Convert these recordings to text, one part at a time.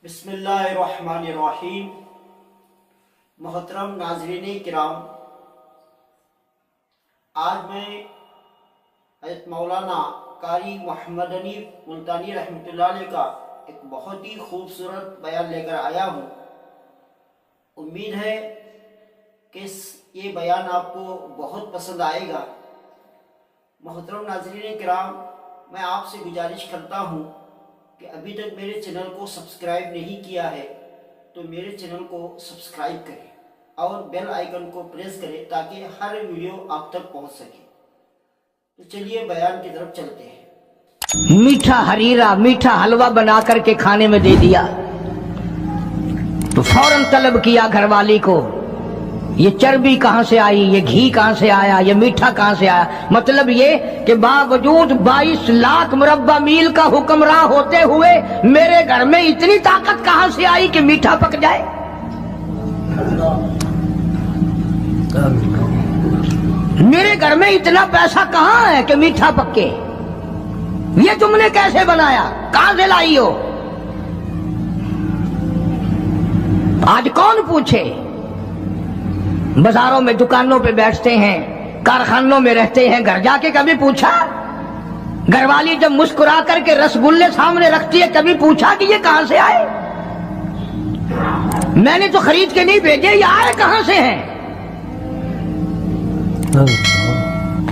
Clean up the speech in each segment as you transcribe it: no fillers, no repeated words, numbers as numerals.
بسم اللہ الرحمن الرحیم۔ محترم ناظرین کرام، آج میں حضرت مولانا قاری محمد حنیف ملتانی رحمۃ اللہ علیہ کا ایک بہت ہی خوبصورت بیان لے کر آیا ہوں۔ امید ہے کہ یہ بیان آپ کو بہت پسند آئے گا۔ محترم ناظرین کرام، میں آپ سے گزارش کرتا ہوں کہ ابھی تک میرے چینل کو سبسکرائب نہیں کیا ہے تو میرے چینل کو سبسکرائب کریں اور بیل آئیکن کو پریس کریں تاکہ ہر ویڈیو آپ تک پہنچ سکے۔ تو چلیے بیان کی طرف چلتے ہیں۔ میٹھا ہریرا میٹھا حلوہ بنا کر کے کھانے میں دے دیا تو فوراً طلب کیا گھر والی کو، یہ چربی کہاں سے آئی، یہ گھی کہاں سے آیا، یہ میٹھا کہاں سے آیا؟ مطلب یہ کہ باوجود 22 لاکھ مربع میل کا حکمراں ہوتے ہوئے میرے گھر میں اتنی طاقت کہاں سے آئی کہ میٹھا پک جائے؟ میرے گھر میں اتنا پیسہ کہاں ہے کہ میٹھا پکے؟ یہ تم نے کیسے بنایا؟ کہاں سے لائی ہو؟ آج کون پوچھے؟ بازاروں میں دکانوں پہ بیٹھتے ہیں، کارخانوں میں رہتے ہیں، گھر جا کے کبھی پوچھا؟ گھر والی جب مسکرا کر کے رسگلے سامنے رکھتی ہے کبھی پوچھا کہ یہ کہاں سے آئے؟ میں نے تو خرید کے نہیں بھیجے، یہ آئے کہاں سے ہیں؟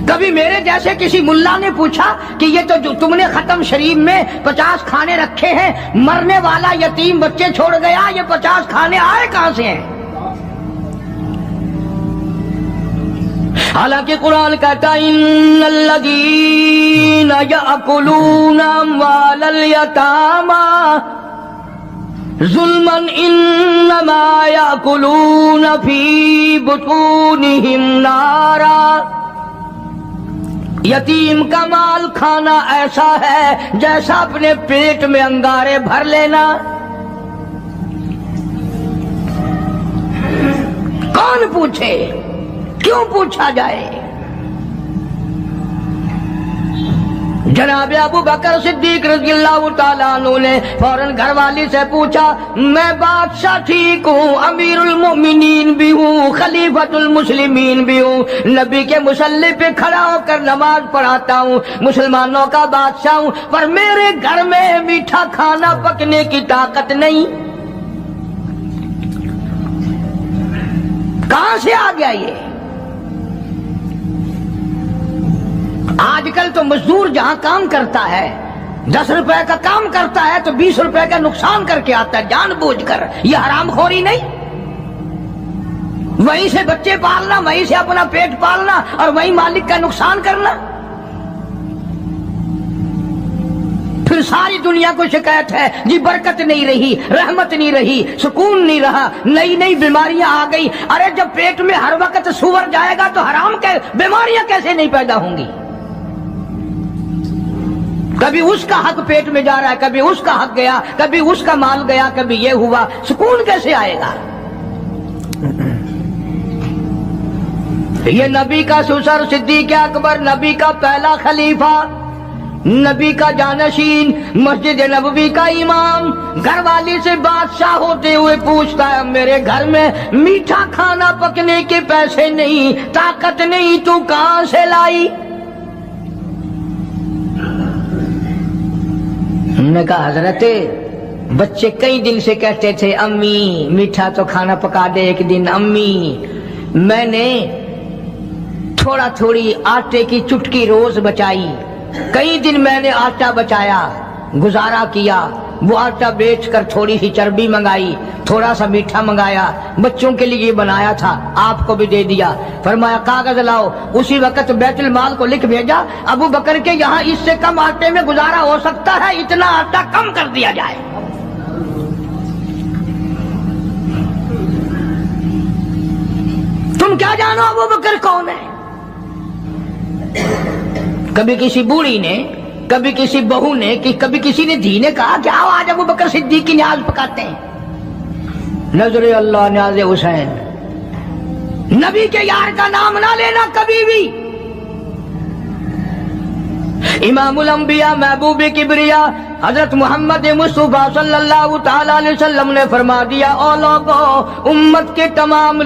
کبھی میرے جیسے کسی ملا نے پوچھا کہ یہ تو جو تم نے ختم شریف میں 50 کھانے رکھے ہیں، مرنے والا یتیم بچے چھوڑ گیا، یہ 50 کھانے آئے کہاں سے ہیں؟ حالانکہ قرآن کہتا ہے ان الذین یأکلون اموال الیتامی ظلما انما یأکلون فی بطونہم نارا۔ یتیم کا مال کھانا ایسا ہے جیسا اپنے پیٹ میں انگارے بھر لینا۔ کون پوچھے؟ کیوں پوچھا جائے؟ جناب ابو بکر صدیق رضی اللہ تعالیٰ عنہ نے فوراً گھر والی سے پوچھا، میں بادشاہ ٹھیک ہوں، امیر المؤمنین بھی ہوں، خلیفۃ المسلمین بھی ہوں، نبی کے مصلی پہ کھڑا ہو کر نماز پڑھاتا ہوں، مسلمانوں کا بادشاہ ہوں، پر میرے گھر میں میٹھا کھانا پکنے کی طاقت نہیں۔ کہاں سے آ گیا یہ؟ آج کل تو مزدور جہاں کام کرتا ہے 10 روپے کا کام کرتا ہے تو 20 روپے کا نقصان کر کے آتا ہے جان بوجھ کر۔ یہ حرام خوری نہیں؟ وہیں سے بچے پالنا، وہیں سے اپنا پیٹ پالنا اور وہیں مالک کا نقصان کرنا۔ پھر ساری دنیا کو شکایت ہے جی برکت نہیں رہی، رحمت نہیں رہی، سکون نہیں رہا، نئی نئی بیماریاں آ گئی۔ ارے جب پیٹ میں ہر وقت سور جائے گا تو حرام کے بیماریاں کیسے نہیں پیدا ہوں گی؟ کبھی اس کا حق پیٹ میں جا رہا ہے، کبھی اس کا حق گیا، کبھی اس کا مال گیا، کبھی یہ ہوا، سکون کیسے آئے گا؟ یہ نبی کا سسر صدیق اکبر، نبی کا پہلا خلیفہ، نبی کا جانشین، مسجد نبوی کا امام، گھر والی سے بادشاہ ہوتے ہوئے پوچھتا ہے میرے گھر میں میٹھا کھانا پکنے کے پیسے نہیں، طاقت نہیں، تو کہاں سے لائی؟ ہم نے کہا حضرت بچے کئی دن سے کہتے تھے امی میٹھا تو کھانا پکا دے ایک دن، امی میں نے تھوڑا تھوڑی آٹے کی چٹکی روز بچائی، کئی دن میں نے آٹا بچایا، گزارا کیا، وہ آٹا بیچ کر تھوڑی سی چربی منگائی، تھوڑا سا میٹھا منگایا، بچوں کے لیے بنایا تھا، آپ کو بھی دے دیا۔ فرمایا کاغذ لاؤ، اسی وقت بیت المال کو لکھ بھیجا ابو بکر کے یہاں اس سے کم آٹے میں گزارا ہو سکتا ہے، اتنا آٹا کم کر دیا جائے۔ تم کیا جانو ابو بکر کون ہے؟ کبھی کسی بوڑھی نے، کبھی کسی بہو نے، کبھی کسی نے دھی نے کہا کہ آؤ آج ابو بکر صدیق کی نیاز پکاتے ہیں۔ نظر اللہ نیاز حسین، نبی کے یار کا نام نہ لینا کبھی بھی۔ امام الانبیاء محبوب کبریا حضرت محمد مصطفیٰ صلی اللہ تعالی علیہ وسلم نے فرما دیا، او لوگوں، امت کے تمام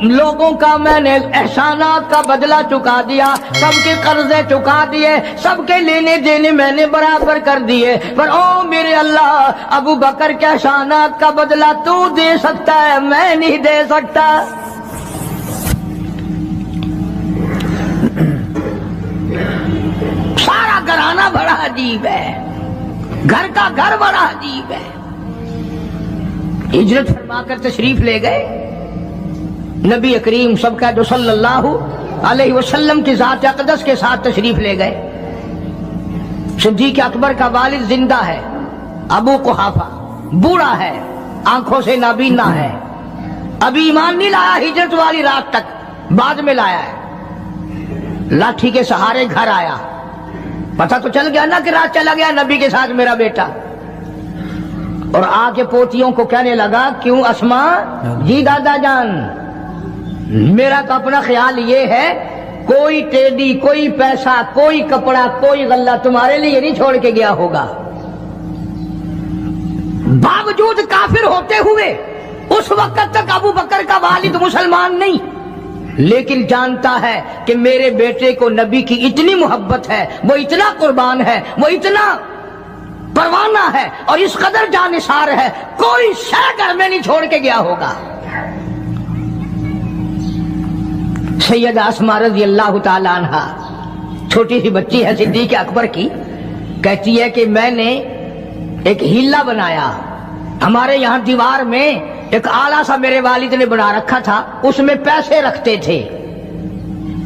لوگوں کا میں نے احسانات کا بدلہ چکا دیا، سب کے قرضے چکا دیے، سب کے لینے دینے میں نے برابر کر دیے، پر او میرے اللہ، ابو بکر کے احسانات کا بدلہ تو دے سکتا ہے، میں نہیں دے سکتا۔ سارا گھرانہ بڑا عجیب ہے، گھر کا گھر بڑا عجیب ہے۔ ہجرت فرما کر تشریف لے گئے نبی کریم سب کا جو صلی اللہ علیہ وسلم کی ذات اقدس کے ساتھ تشریف لے گئے۔ صدیق اکبر کا والد زندہ ہے، ابو قحافہ بوڑھا ہے، آنکھوں سے نابینا ہے، ابھی ایمان نہیں لایا ہجرت والی رات تک، بعد میں لایا ہے، لاٹھی کے سہارے گھر آیا، پتہ تو چل گیا نا کہ رات چلا گیا نبی کے ساتھ میرا بیٹا، اور آ کے پوتیوں کو کہنے لگا، کیوں اسما؟ جی دادا جان، میرا تو اپنا خیال یہ ہے کوئی ٹیڈی، کوئی پیسہ، کوئی کپڑا، کوئی غلہ تمہارے لیے نہیں چھوڑ کے گیا ہوگا۔ باوجود کافر ہوتے ہوئے اس وقت تک ابو بکر کا والد مسلمان نہیں، لیکن جانتا ہے کہ میرے بیٹے کو نبی کی اتنی محبت ہے، وہ اتنا قربان ہے، وہ اتنا پروانہ ہے اور اس قدر جانثار ہے، کوئی شے گھر میں نہیں چھوڑ کے گیا ہوگا۔ سیدہ اسماء رضی اللہ تعالی عنہا چھوٹی سی بچی ہے صدیق اکبر کی، کہتی ہے کہ میں نے ایک ہیلا بنایا، ہمارے یہاں دیوار میں ایک آلہ سا میرے والد نے بنا رکھا تھا، اس میں پیسے رکھتے تھے،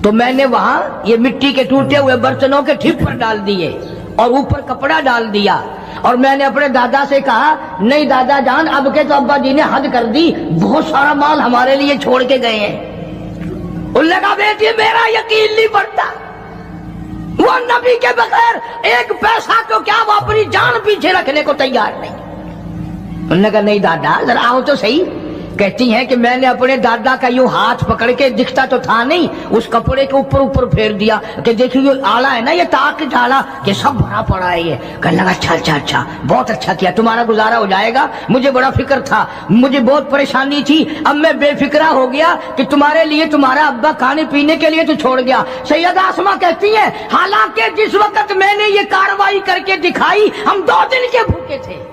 تو میں نے وہاں یہ مٹی کے ٹوٹے ہوئے برتنوں کے ٹھپ ڈال دیے اور اوپر کپڑا ڈال دیا، اور میں نے اپنے دادا سے کہا، نہیں دادا جان، اب کے تو ابا جی نے حد کر دی، بہت سارا مال ہمارے لیے چھوڑ کے گئے ہیں۔ انہوں نے کہا، بیٹی میرا یقین نہیں پڑتا، وہ نبی کے بغیر ایک پیسہ تو کیا وہ اپنی جان پیچھے رکھنے کو تیار نہیں۔ انہوں نے کہا، نہیں دادا ذرا آؤ تو صحیح۔ کہتی ہیں کہ میں نے اپنے دادا کا یوں ہاتھ پکڑ کے، دکھتا تو تھا نہیں، اس کپڑے کے اوپر پھیر دیا کہ دیکھیے یہ آلہ ہے نا، یہ تاک ڈالا کہ سب بھرا پڑا ہے، یہ کہنے لگا اچھا بہت اچھا کیا، تمہارا گزارا ہو جائے گا، مجھے بڑا فکر تھا، مجھے بہت پریشانی تھی، اب میں بے فکرہ ہو گیا کہ تمہارے لیے تمہارا ابا کھانے پینے کے لیے تو چھوڑ گیا۔ سیدہ اسماء کہتی ہیں، حالانکہ جس وقت میں نے یہ کارروائی کر کے دکھائی، ہم 2 دن کے بھوکے تھے۔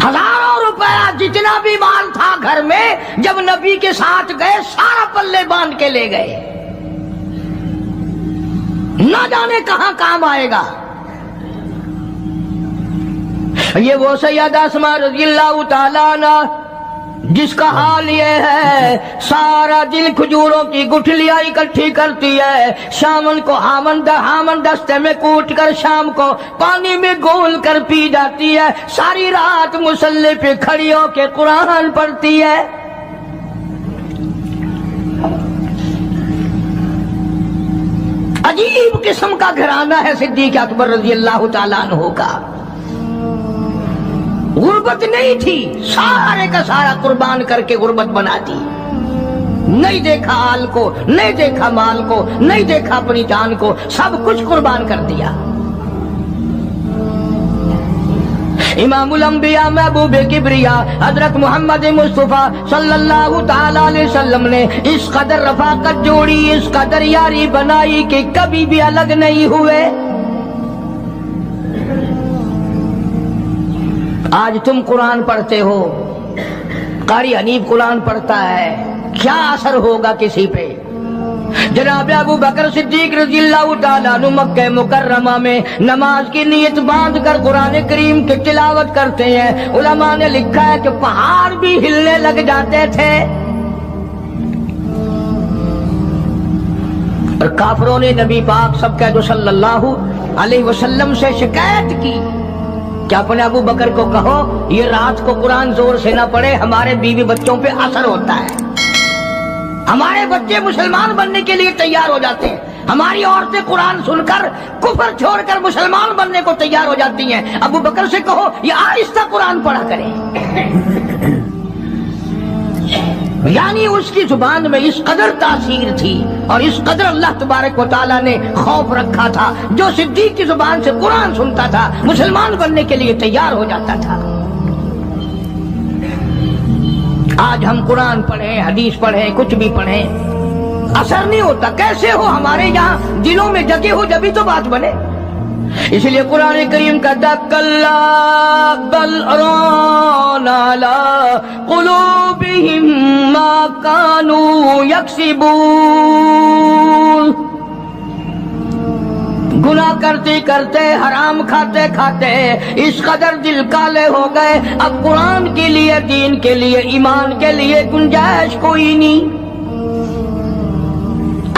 ہزاروں روپیہ جتنا بھی مال تھا گھر میں، جب نبی کے ساتھ گئے سارا پلے باندھ کے لے گئے، نہ جانے کہاں کام آئے گا۔ یہ وہ سیدہ اسماء رضی اللہ تعالیٰ عنہ جس کا حال یہ ہے، سارا دن کھجوروں کی گٹھلیاں اکٹھی کرتی ہے، شامن کو ہامن دستے میں کوٹ کر شام کو پانی میں گول کر پی جاتی ہے، ساری رات مصلی پہ کھڑی ہو کے قرآن پڑھتی ہے۔ عجیب قسم کا گھرانہ ہے صدیق اکبر رضی اللہ تعالیٰ عنہ کا۔ غربت نہیں تھی، سارے کا سارا قربان کر کے غربت بنا دی، نہیں دیکھا آل کو، نہیں دیکھا مال کو، نہیں دیکھا اپنی جان کو، سب کچھ قربان کر دیا۔ امام الانبیاء محبوب کبریا حضرت محمد مصطفیٰ صلی اللہ تعالی علیہ وسلم نے اس قدر رفاقت جوڑی، اس قدر یاری بنائی کہ کبھی بھی الگ نہیں ہوئے۔ آج تم قرآن پڑھتے ہو، قاری حنیف قرآن پڑھتا ہے، کیا اثر ہوگا کسی پہ؟ جناب ابو بکر صدیق رضی اللہ تعالیٰ عنہ مکہ مکرمہ میں نماز کی نیت باندھ کر قرآن کریم کی تلاوت کرتے ہیں، علماء نے لکھا ہے کہ پہاڑ بھی ہلنے لگ جاتے تھے، اور کافروں نے نبی پاک سب کا جو صلی اللہ علیہ وسلم سے شکایت کی کہ اپنے ابو بکر کو کہو یہ رات کو قرآن زور سے نہ پڑھے، ہمارے بیوی بچوں پہ اثر ہوتا ہے، ہمارے بچے مسلمان بننے کے لیے تیار ہو جاتے ہیں، ہماری عورتیں قرآن سن کر کفر چھوڑ کر مسلمان بننے کو تیار ہو جاتی ہیں، ابو بکر سے کہو یہ آہستہ قرآن پڑھا کرے۔ یعنی اس کی زبان میں اس قدر تاثیر تھی اور اس قدر اللہ تبارک و تعالیٰ نے خوف رکھا تھا، جو صدیق کی زبان سے قرآن سنتا تھا مسلمان بننے کے لیے تیار ہو جاتا تھا۔ آج ہم قرآن پڑھیں، حدیث پڑھیں، کچھ بھی پڑھیں، اثر نہیں ہوتا۔ کیسے ہو؟ ہمارے یہاں دلوں میں جگہ ہو جبھی تو بات بنے۔ اس لیے قرآن کریم کا کلا بل ران علی قلوبہم ما کانوا یکسبون، گناہ کرتے کرتے، حرام کھاتے کھاتے اس قدر دل کالے ہو گئے، اب قرآن کے لیے، دین کے لیے، ایمان کے لیے گنجائش کوئی نہیں،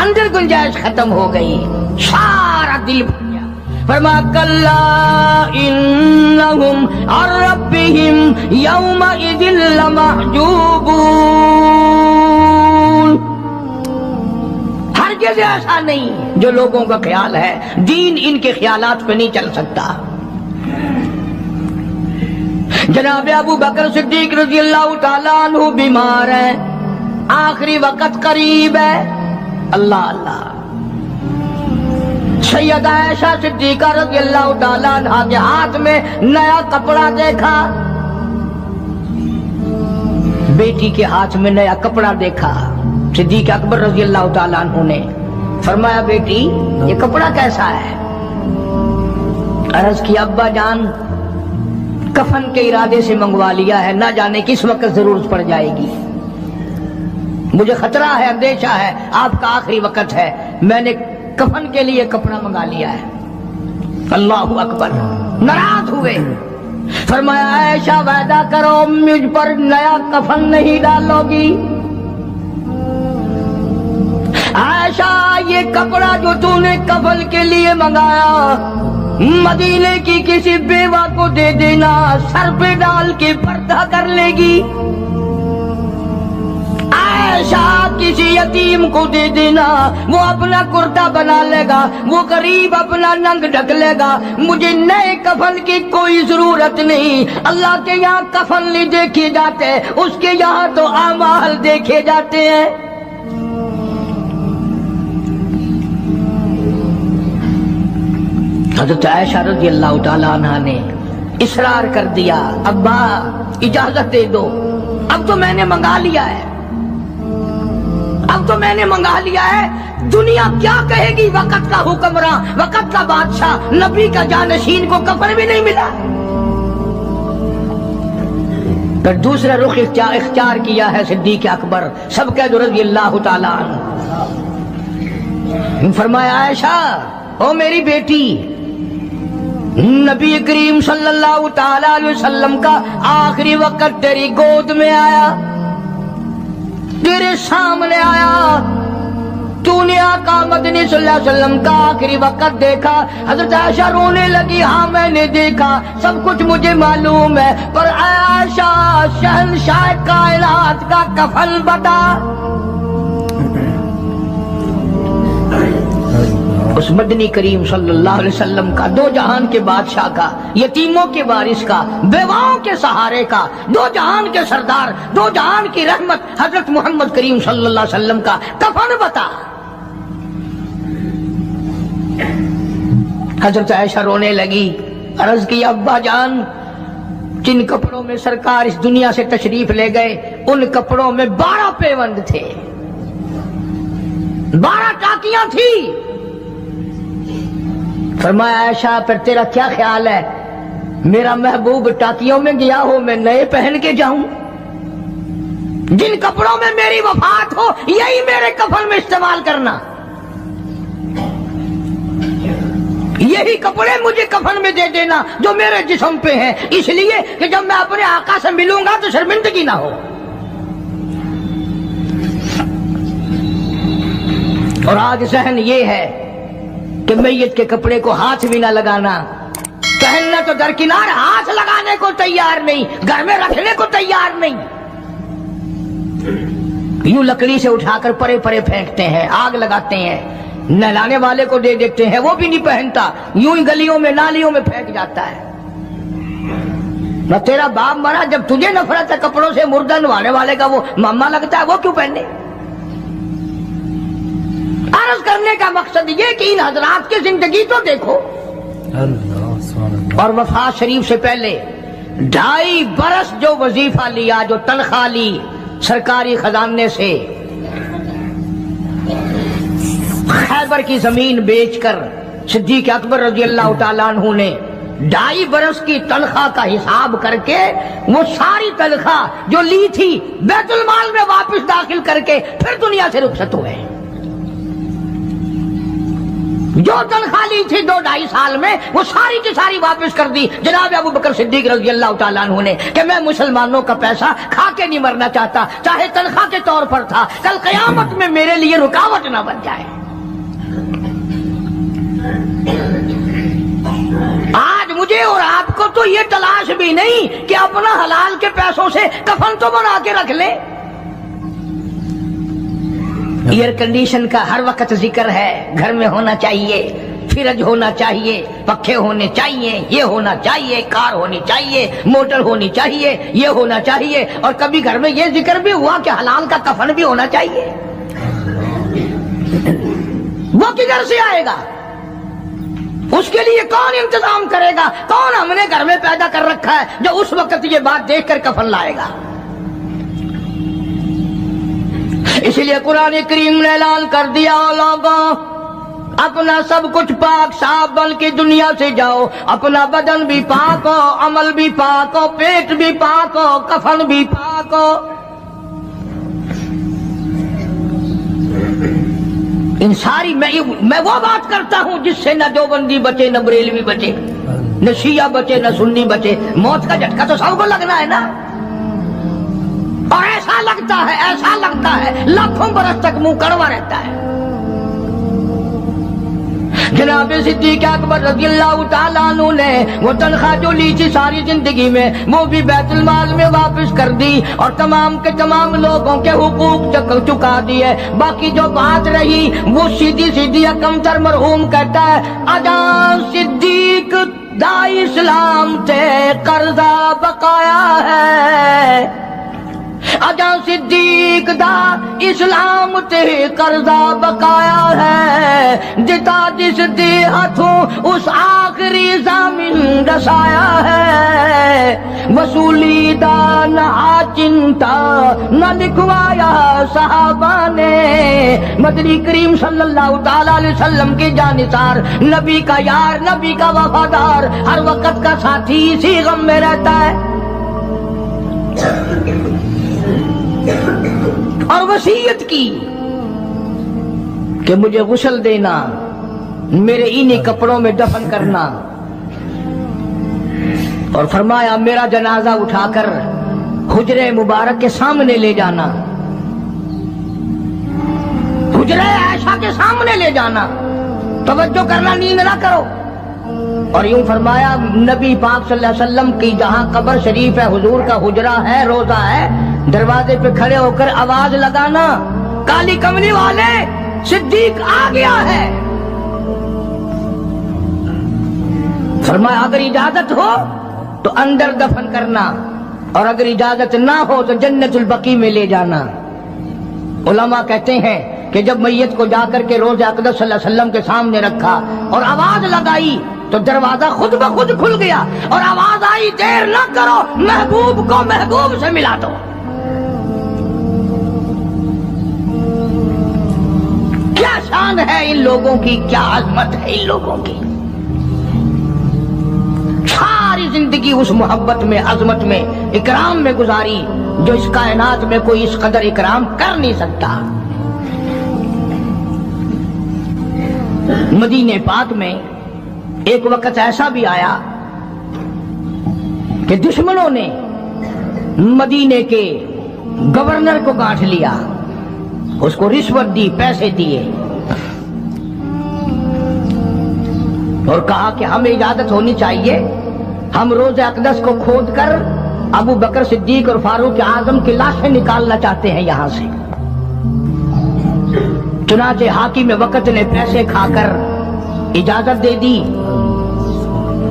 اندر گنجائش ختم ہو گئی، سارا دل بھر گیا۔ فرمایا کلا انہم عن ربہم یومئذ لمحجوبون، ہرگز ایسا نہیں جو لوگوں کا خیال ہے، دین ان کے خیالات پہ نہیں چل سکتا۔ جناب ابو بکر صدیق رضی اللہ تعالیٰ عنہ بیمار ہیں، آخری وقت قریب ہے، اللہ اللہ۔ سیدہ عائشہ صدیقہ رضی اللہ تعالیٰ عنہ کے ہاتھ میں نیا کپڑا دیکھا، بیٹی کے ہاتھ میں نیا کپڑا دیکھا، صدیق اکبر رضی اللہ تعالیٰ عنہ نے فرمایا بیٹی یہ کپڑا کیسا ہے؟ عرض کی ابا جان کفن کے ارادے سے منگوا لیا ہے، نہ جانے کس وقت ضرورت پڑ جائے گی، مجھے خطرہ ہے، اندیشہ ہے، آپ کا آخری وقت ہے، میں نے کفن کے لیے کپڑا منگا لیا ہے۔ اللہ اکبر۔ ناراض ہوئے، فرمایا عائشہ وعدہ کرو مجھ پر نیا کفن نہیں ڈالو گی۔ عائشہ یہ کپڑا جو تو نے کفن کے لیے منگایا مدینے کی کسی بیوہ کو دے دینا، سر پہ ڈال کے پردہ کر لے گی۔ عائشہ کسی یتیم کو دے دینا، وہ اپنا کرتا بنا لے گا، وہ غریب اپنا ننگ ڈھک لے گا، مجھے نئے کفن کی کوئی ضرورت نہیں۔ اللہ کے یہاں کفن نہیں دیکھے جاتے، اس کے یہاں تو اعمال دیکھے جاتے ہیں۔ حضرت عائشہ رضی اللہ تعالیٰ عنہ نے اصرار کر دیا، ابا اجازت دے دو، اب تو میں نے منگا لیا ہے، اب تو میں نے منگا لیا ہے، دنیا کیا کہے گی؟ وقت کا حکمراں، وقت کا بادشاہ، نبی کا جانشین کو کفن بھی نہیں ملا۔ پھر دوسرا رخ اختیار کیا ہے صدیق اکبر سب قید رضی اللہ تعالیٰ عنہ۔ فرمایا عائشہ او میری بیٹی، نبی کریم صلی اللہ تعالیٰ علیہ وسلم کا آخری وقت تیری گود میں آیا، تیرے سامنے آیا، تو نے آقا مدنی صلی اللہ علیہ وسلم کا آخری وقت دیکھا۔ حضرت عائشہ رونے لگی، ہاں میں نے دیکھا، سب کچھ مجھے معلوم ہے، پر عائشہ شہنشاہ کائنات کا کفن بتا۔ اس مدنی کریم صلی اللہ علیہ وسلم کا، دو جہان کے بادشاہ کا، یتیموں کے وارث کا، بیواؤں کے سہارے کا، دو جہان کے سردار، دو جہان کی رحمت حضرت محمد کریم صلی اللہ علیہ وسلم کا کفن بتا۔ حضرت عائشہ رونے لگی، عرض کی ابا جان جن کپڑوں میں سرکار اس دنیا سے تشریف لے گئے ان کپڑوں میں 12 پیوند تھے، 12 ٹاکیاں تھی۔ فرمایا عائشہ پھر تیرا کیا خیال ہے، میرا محبوب ٹاکیوں میں گیا ہو میں نئے پہن کے جاؤں؟ جن کپڑوں میں میری وفات ہو یہی میرے کفن میں استعمال کرنا، یہی کپڑے مجھے کفن میں دے دینا جو میرے جسم پہ ہیں، اس لیے کہ جب میں اپنے آقا سے ملوں گا تو شرمندگی نہ ہو۔ اور آج ذہن یہ ہے کہ میت کے کپڑے کو ہاتھ بھی نہ لگانا، پہننا تو درکنار، ہاتھ لگانے کو تیار نہیں، گھر میں رکھنے کو تیار نہیں، یوں لکڑی سے اٹھا کر پرے پرے پھینکتے ہیں، آگ لگاتے ہیں، نہلانے والے کو دے دیتے ہیں وہ بھی نہیں پہنتا، یوں ہی گلیوں میں نالیوں میں پھینک جاتا ہے۔ نہ تیرا باپ مرا جب تجھے نفرت ہے کپڑوں سے، مردہ نوانے والے کا وہ ماما لگتا ہے، وہ کیوں پہنے؟ عرض کرنے کا مقصد یہ کہ ان حضرات کی زندگی تو دیکھو. اور وفات شریف سے پہلے 2.5 برس جو وظیفہ لیا، جو تنخواہ لی سرکاری خزانے سے، خیبر کی زمین بیچ کر صدیق اکبر رضی اللہ تعالیٰ عنہ نے 2.5 برس کی تنخواہ کا حساب کر کے وہ ساری تنخواہ جو لی تھی بیت المال میں واپس داخل کر کے پھر دنیا سے رخصت ہوئے. جو تنخواہ لی تھی 2-2.5 سال میں وہ ساری کی ساری واپس کر دی جناب ابو بکر صدیق رضی اللہ تعالیٰ عنہ نے کہ میں مسلمانوں کا پیسہ کھا کے نہیں مرنا چاہتا، چاہے تنخواہ کے طور پر تھا، کل قیامت میں میرے لیے رکاوٹ نہ بن جائے. آج مجھے اور آپ کو تو یہ تلاش بھی نہیں کہ اپنا حلال کے پیسوں سے کفن تو بنا کے رکھ لیں. ایئر کنڈیشن کا ہر وقت ذکر ہے، گھر میں ہونا چاہیے، فریج ہونا چاہیے، پکھے ہونے چاہیے، یہ ہونا چاہیے، کار ہونی چاہیے، موٹر ہونی چاہیے، یہ ہونا چاہیے. اور کبھی گھر میں یہ ذکر بھی ہوا کہ حلال کا کفن بھی ہونا چاہیے. وہ کدھر سے آئے گا؟ اس کے لیے کون انتظام کرے گا؟ کون ہم نے گھر میں پیدا کر رکھا ہے جو اس وقت یہ بات دیکھ کر کفن لائے گا؟ اس لیے قرآن کریم نے اعلان کر دیا، لوگوں اپنا سب کچھ پاک صاف بن کے دنیا سے جاؤ، اپنا بدن بھی پاک ہو، عمل بھی پاک ہو، پیٹ بھی پاک ہو، کفن بھی پاک ہو. ان ساری میں وہ بات کرتا ہوں جس سے نہ دیوبندی بچے، نہ بریلوی بچے، نہ شیعہ بچے، نہ سنی بچے. موت کا جھٹکا تو سب کو لگنا ہے نا. اور ایسا لگتا ہے لاکھوں برس تک منہ کڑوا رہتا ہے. جناب صدیق اکبر رضی اللہ تعالیٰ عنہ نے وہ تنخواہ جو لی تھی ساری زندگی میں وہ بھی بیت المال میں واپس کر دی اور تمام کے تمام لوگوں کے حقوق چکا دیے. باقی جو بات رہی وہ سیدھی اکمتر مرحوم کہتا ہے، اجاں صدیق دا اسلام تے قرضہ بقایا ہے، اجاں صدیق دا اسلام تے قرضہ بقایا ہے، جتا جس دے ہاتھوں اس آخری زمین رسایا ہے، وصولی دا نہ چنتا نہ لکھوایا صحابہ نے. مدنی کریم صلی اللہ تعالی علیہ وسلم کے جانثار، نبی کا یار، نبی کا وفادار، ہر وقت کا ساتھی اسی غم میں رہتا ہے. اور وصیت کی کہ مجھے غسل دینا، میرے انہی کپڑوں میں دفن کرنا، اور فرمایا میرا جنازہ اٹھا کر حجرے مبارک کے سامنے لے جانا، حجرے عائشہ کے سامنے لے جانا، توجہ کرنا، نیند نہ کرو. اور یوں فرمایا نبی پاک صلی اللہ علیہ وسلم کی جہاں قبر شریف ہے، حضور کا حجرہ ہے، روضہ ہے، دروازے پہ کھڑے ہو کر آواز لگانا، کالی کملی والے صدیق آ گیا ہے. فرمایا اگر اجازت ہو تو اندر دفن کرنا، اور اگر اجازت نہ ہو تو جنت البقیع میں لے جانا. علماء کہتے ہیں کہ جب میت کو جا کر کے روضہ اقدس صلی اللہ علیہ وسلم کے سامنے رکھا اور آواز لگائی تو دروازہ خود بخود کھل گیا اور آواز آئی، دیر نہ کرو، محبوب کو محبوب سے ملا دو. کیا شان ہے ان لوگوں کی، کیا عظمت ہے ان لوگوں کی. ساری زندگی اس محبت میں، عظمت میں، اکرام میں گزاری جو اس کائنات میں کوئی اس قدر اکرام کر نہیں سکتا. مدینہ پاک میں ایک وقت ایسا بھی آیا کہ دشمنوں نے مدینے کے گورنر کو گاٹھ لیا، اس کو رشوت دی، پیسے دیے، اور کہا کہ ہمیں اجازت ہونی چاہیے، ہم روضہ اقدس کو کھود کر ابو بکر صدیق اور فاروق اعظم کی لاشیں نکالنا چاہتے ہیں یہاں سے. چنانچہ حاکم وقت نے پیسے کھا کر اجازت دے دی.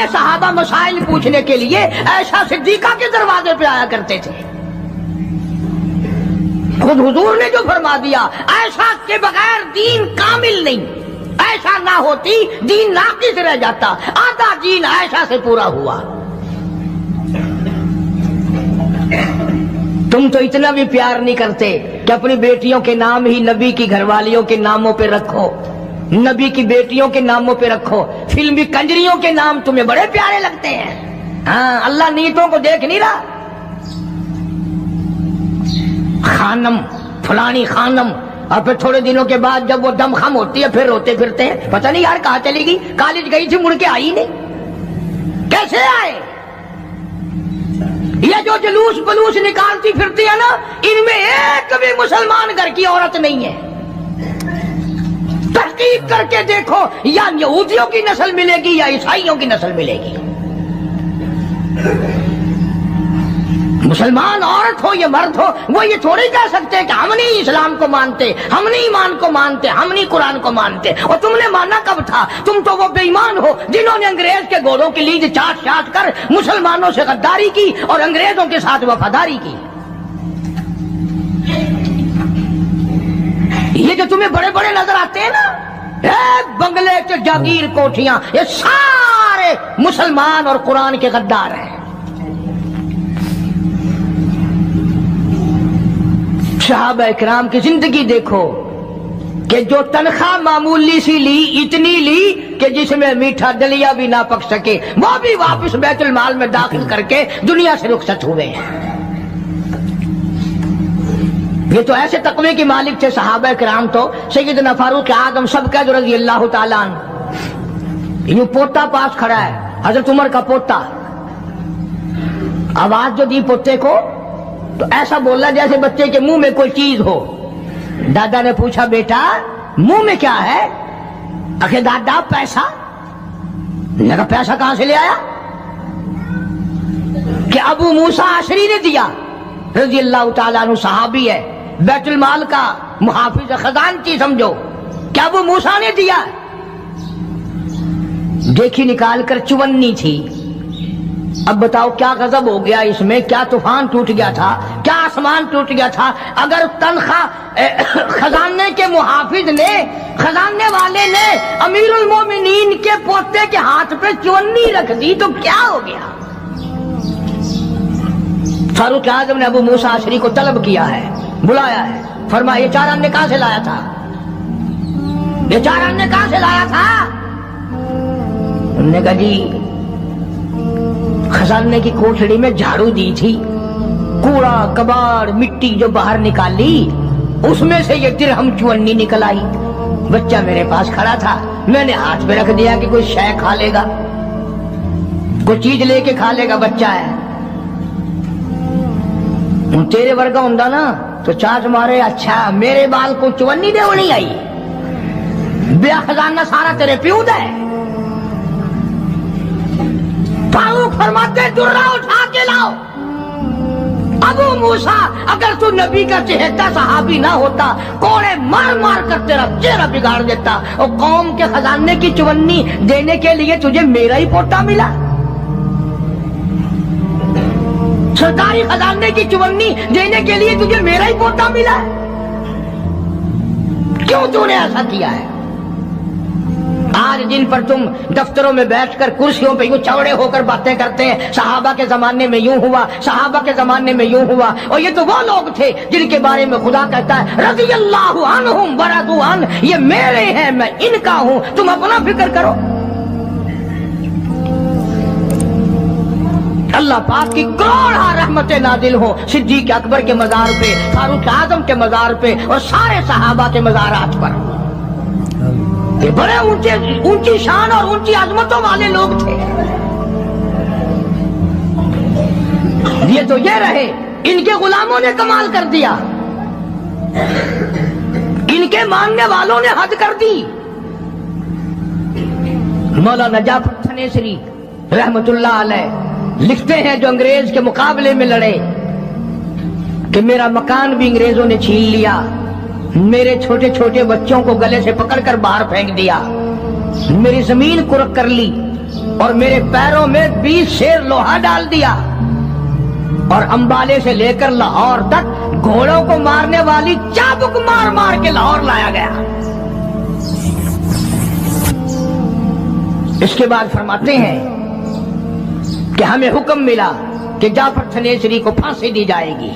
سارے صحابہ مسائل پوچھنے کے لیے عائشہ صدیقہ کے دروازے پہ آیا کرتے تھے. خود حضور نے جو فرما دیا عائشہ کے بغیر دین کامل نہیں، عائشہ نہ ہوتی دین ناقص رہ جاتا، آدھا دین عائشہ سے پورا ہوا. تم تو اتنا بھی پیار نہیں کرتے کہ اپنی بیٹیوں کے نام ہی نبی کی گھر والیوں کے ناموں پہ رکھو، نبی کی بیٹیوں کے ناموں پہ رکھو. فلمی کنجریوں کے نام تمہیں بڑے پیارے لگتے ہیں. ہاں، اللہ نیتوں کو دیکھ نہیں رہا. خانم، فلانی خانم، اور پھر تھوڑے دنوں کے بعد جب وہ دم خم ہوتی ہے پھر روتے پھرتے ہیں، پتہ نہیں یار کہاں چلی گئی، کالج گئی تھی مڑ کے آئی نہیں. کیسے آئے؟ یہ جو جلوس بلوس نکالتی پھرتی ہے نا، ان میں ایک بھی مسلمان گھر کی عورت نہیں ہے. تحقیق کر کے دیکھو، یا یہودیوں کی نسل ملے گی یا عیسائیوں کی نسل ملے گی. مسلمان عورت ہو یا مرد ہو، وہ یہ تھوڑی کہہ سکتے کہ ہم نہیں اسلام کو مانتے، ہم نہیں ایمان کو مانتے، ہم نہیں قرآن کو مانتے. اور تم نے مانا کب تھا؟ تم تو وہ بے ایمان ہو جنہوں نے انگریز کے گھوڑوں کی لیج چاٹ چاٹ کر مسلمانوں سے غداری کی اور انگریزوں کے ساتھ وفاداری کی. یہ جو تمہیں بڑے بڑے نظر آتے ہیں نا، بنگلے کے جاگیر کوٹھیاں، یہ سارے مسلمان اور قرآن کے غدار ہیں. صحابہ اکرام کی زندگی دیکھو کہ جو تنخواہ معمولی سی لی، اتنی لی کہ جس میں میٹھا دلیا بھی نہ پک سکے، وہ بھی واپس بیت المال میں داخل کر کے دنیا سے رخصت ہوئے. یہ تو ایسے تقوی کے مالک تھے صحابہ اکرام. تو سیدنا فاروق اعظم سب کا رضی اللہ تعالیٰ عنہ، یوں پوتا پاس کھڑا ہے، حضرت عمر کا پوتا. آواز جو دی پوتے کو تو ایسا بولا جیسے بچے کے منہ میں کوئی چیز ہو. دادا نے پوچھا بیٹا منہ میں کیا ہے؟ اکھے دادا پیسہ. نے کہا پیسہ کہاں سے لے آیا؟ کہ ابو موسیٰ عشری نے دیا، رضی اللہ تعالیٰ عنہ صحابی ہے، بیت المال کا محافظ خزانچی سمجھو. کہ ابو موسیٰ نے دیا. دیکھی نکال کر 54 تھی. اب بتاؤ کیا غضب ہو گیا اس میں، کیا طوفان ٹوٹ گیا تھا، کیا آسمان ٹوٹ گیا تھا. اگر تنخواہ خزانے کے محافظ نے، خزانے والے نے امیر المومنین کے پوتے کے ہاتھ پہ 54 رکھ دی تو کیا ہو گیا. فاروق اعظم نے ابو موسیٰ عشری کو طلب کیا ہے، بلایا ہے، فرمایا یہ 4 آنے کہاں سے لایا تھا؟ یہ 4 آنے کہاں سے لایا تھا؟ انہوں نے کہا جی خزانے کی کوٹھڑی میں جھاڑو دی تھی، کوڑا کباڑ مٹی جو باہر نکالی اس میں سے یہ درہم 54 نکل آئی. بچہ میرے پاس کھڑا تھا، میں نے ہاتھ پہ رکھ دیا کہ کوئی شے کھا لے گا، کوئی چیز لے کے کھا لے گا، بچہ ہے. تیرے ورگا ہوں نا تو چاچ مارے، اچھا میرے بال کو 54 دے نہیں آئی، بیا خزانہ سارا تیرے پیو ہے. فاروق فرماتے درہ اٹھا کے لاؤ. ابو موسیٰ اگر تو نبی کا چہتا صحابی نہ ہوتا، کوڑے مار مار کر تیرا چہرہ بگاڑ دیتا. اور قوم کے خزانے کی 54 دینے کے لیے تجھے میرا ہی پوتا ملا، سرکاری خزانے کی 54 دینے کے لیے تجھے میرا ہی پوتا ملا. کیوں تو نے ایسا کیا ہے؟ آج جن پر تم دفتروں میں بیٹھ کر کرسیوں پہ یوں چوڑے ہو کر باتیں کرتے ہیں، صحابہ کے زمانے میں یوں ہوا، صحابہ کے زمانے میں یوں ہوا. اور یہ تو وہ لوگ تھے جن کے بارے میں خدا کہتا ہے رضی اللہ عنہم ورضوا عنہ، یہ میرے ہیں میں ان کا ہوں، تم اپنا فکر کرو. اللہ پاک کی کروڑا رحمتیں نازل ہو صدیق اکبر کے مزار پہ، فاروق اعظم کے مزار پہ اور سارے صحابہ کے مزارات پر. یہ بڑے اونچی شان اور اونچی عظمتوں والے لوگ تھے. یہ تو یہ رہے، ان کے غلاموں نے کمال کر دیا، ان کے ماننے والوں نے حد کر دی. مولانا جعفر تھنیسری رحمت اللہ علیہ لکھتے ہیں جو انگریز کے مقابلے میں لڑے کہ میرا مکان بھی انگریزوں نے چھین لیا، میرے چھوٹے چھوٹے بچوں کو گلے سے پکڑ کر باہر پھینک دیا، میری زمین کرک کر لی، اور میرے پیروں میں 20 شیر لوہا ڈال دیا اور امبالے سے لے کر لاہور تک گھوڑوں کو مارنے والی چابک مار مار کے لاہور لایا گیا۔ اس کے بعد فرماتے ہیں کہ ہمیں حکم ملا کہ جعفر تھنیسری کو پھانسی دی جائے گی۔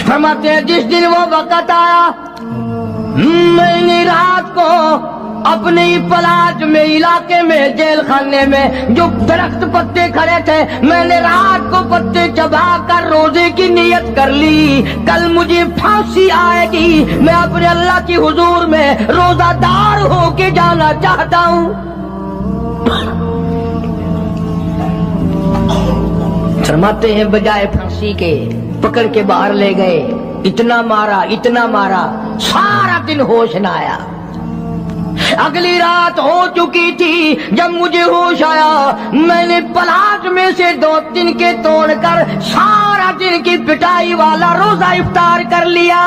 فرماتے ہیں جس دن وہ وقت آیا میں نے رات کو اپنے پلاٹ میں علاقے میں جیل خانے میں جو درخت پتے کھڑے تھے میں نے رات کو پتے چبا کر روزے کی نیت کر لی، کل مجھے پھانسی آئے گی، میں اپنے اللہ کی حضور میں روزہ دار ہو کے جانا چاہتا ہوں۔ فرماتے ہیں بجائے پھانسی کے پکڑ کے باہر لے گئے، اتنا مارا سارا دن ہوش نہ آیا۔ اگلی رات ہو چکی تھی جب مجھے ہوش آیا، میں نے پلاٹ میں سے 2 تنکے توڑ کر سارا دن کی پٹائی والا روزہ افطار کر لیا۔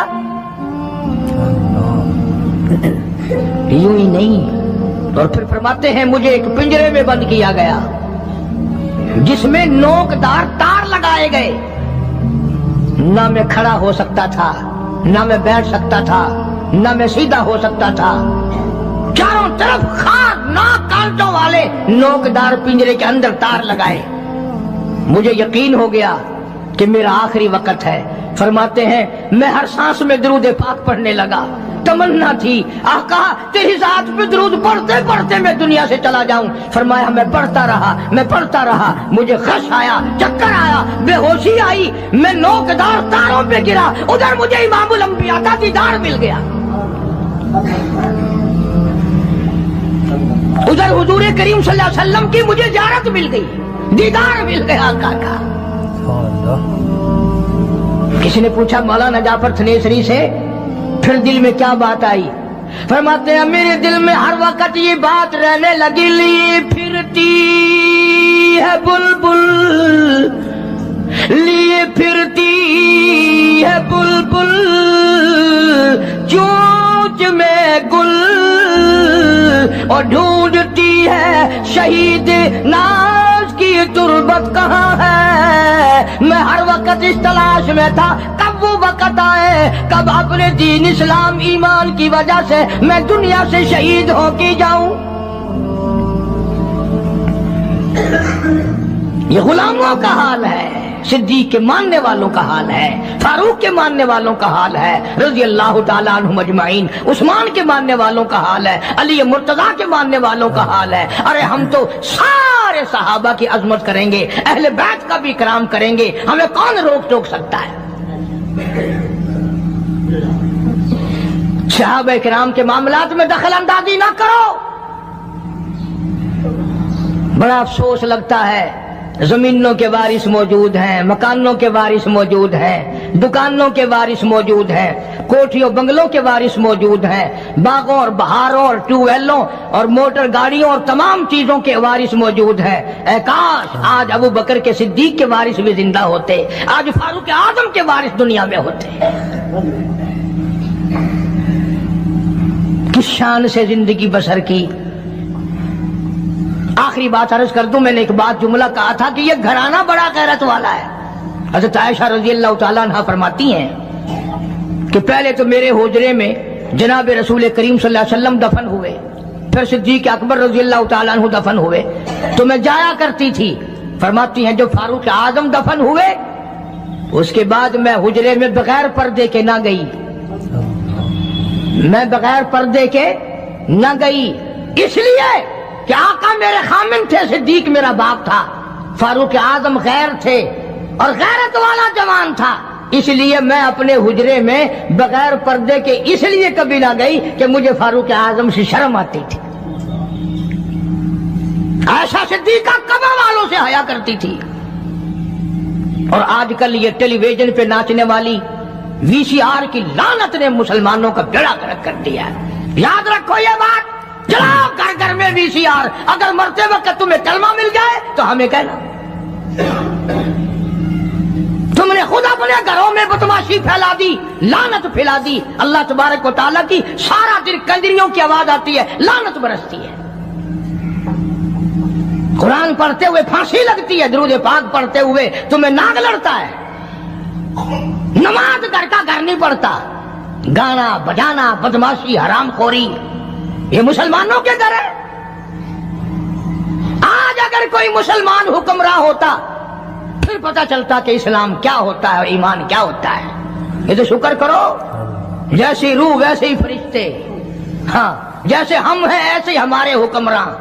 یوں ہی نہیں، اور پھر فرماتے ہیں مجھے ایک پنجرے میں بند کیا گیا جس میں نوکدار تار لگائے گئے، نہ میں کھڑا ہو سکتا تھا، نہ میں بیٹھ سکتا تھا، نہ میں سیدھا ہو سکتا تھا، چاروں طرف خار ناک کانٹوں والے نوکدار پنجرے کے اندر تار لگائے۔ مجھے یقین ہو گیا کہ میرا آخری وقت ہے۔ فرماتے ہیں میں ہر سانس میں درود پاک پڑھنے لگا، تمنا تھی آقا تیری ذات پہ درود پڑھتے پڑھتے میں دنیا سے چلا جاؤں۔ فرمایا میں پڑھتا رہا، مجھے غش آیا، چکر آیا، بے ہوشی آئی، میں نوکدار تاروں پہ گرا، ادھر مجھے امام الانبیاء کا دیدار مل گیا، ادھر حضور کریم صلی اللہ علیہ وسلم کی مجھے زیارت مل گئی، دیدار مل گیا آقا کا۔ کسی نے پوچھا مولانا جعفر تھنیسری سے پھر دل میں کیا بات آئی؟ فرماتے ہیں میرے دل میں ہر وقت یہ بات رہنے لگی، لیے پھرتی ہے بلبل، لیے پھرتی ہے بلبل، چونچ میں گل اور ڈھونڈتی ہے شہید ناز کی تربت کہاں ہے۔ میں ہر وقت اس تلاش میں تھا کب وہ وقت آئے کب اپنے دین اسلام ایمان کی وجہ سے میں دنیا سے شہید ہو کے جاؤں۔ یہ غلاموں کا حال ہے، صدیق کے ماننے والوں کا حال ہے، فاروق کے ماننے والوں کا حال ہے رضی اللہ تعالیٰ عنہم اجمعین، عثمان کے ماننے والوں کا حال ہے، علی مرتضیٰ کے ماننے والوں کا حال ہے۔ ارے ہم تو سارے صحابہ کی عظمت کریں گے، اہل بیت کا بھی اکرام کریں گے، ہمیں کون روک ٹوک سکتا ہے؟ صحابہ کرام کے معاملات میں دخل اندازی نہ کرو۔ بڑا افسوس لگتا ہے، زمینوں کے وارث موجود ہیں، مکانوں کے وارث موجود ہیں، دکانوں کے وارث موجود ہیں، کوٹھیوں بنگلوں کے وارث موجود ہیں، باغوں اور بہاروں اور ٹیوب ویلوں اور موٹر گاڑیوں اور تمام چیزوں کے وارث موجود ہیں۔ اے کاش آج ابو بکر کے صدیق کے وارث بھی زندہ ہوتے، آج فاروق اعظم کے وارث دنیا میں ہوتے۔ کس شان سے زندگی بسر کی۔ آخری بات عرض کر دوں، میں نے ایک بات جملہ کہا تھا کہ یہ گھرانہ بڑا غیرت والا ہے۔ حضرت عائشہ رضی اللہ تعالیٰ عنہ فرماتی ہیں کہ پہلے تو میرے حجرے میں جناب رسول کریم صلی اللہ علیہ وسلم دفن ہوئے، پھر صدیق اکبر رضی اللہ تعالیٰ عنہ دفن ہوئے، تو میں جایا کرتی تھی۔ فرماتی ہیں جب فاروق اعظم دفن ہوئے اس کے بعد میں حجرے میں بغیر پردے کے نہ گئی، میں بغیر پردے کے نہ گئی، اس لیے کہ آقا میرے خامن تھے، صدیق میرا باپ تھا، فاروق اعظم غیر تھے اور غیرت والا جوان تھا، اس لیے میں اپنے حجرے میں بغیر پردے کے اس لیے کبھی نہ گئی کہ مجھے فاروق اعظم سے شرم آتی تھی۔ عائشہ صدیقہ قبر والوں سے حیا کرتی تھی۔ اور آج کل یہ ٹیلی ویژن پہ ناچنے والی VCR کی لعنت نے مسلمانوں کا بیڑا غرق کر دیا ہے۔ یاد رکھو یہ بات، چلاؤ گھر گھر میں VCR، اگر مرتے وقت تمہیں کلمہ مل جائے تو ہمیں کہنا۔ تم نے خود اپنے گھروں میں بدماشی پھیلا دی، لعنت پھیلا دی، اللہ تبارک و تعالیٰ کی سارا دن کنجریوں کی آواز آتی ہے، لعنت برستی ہے۔ قرآن پڑھتے ہوئے پھانسی لگتی ہے، درود پاک پڑھتے ہوئے تمہیں ناگ لڑتا ہے، نماز گھر کا گھر نہیں پڑھتا، گانا بجانا بدماشی حرام خوری یہ مسلمانوں کے گھر ہے۔ آج اگر کوئی مسلمان حکمراں ہوتا پھر پتہ چلتا کہ اسلام کیا ہوتا ہے اور ایمان کیا ہوتا ہے۔ یہ تو شکر کرو، جیسی روح ویسے ہی فرشتے، ہاں جیسے ہم ہیں ایسے ہی ہمارے حکمراں۔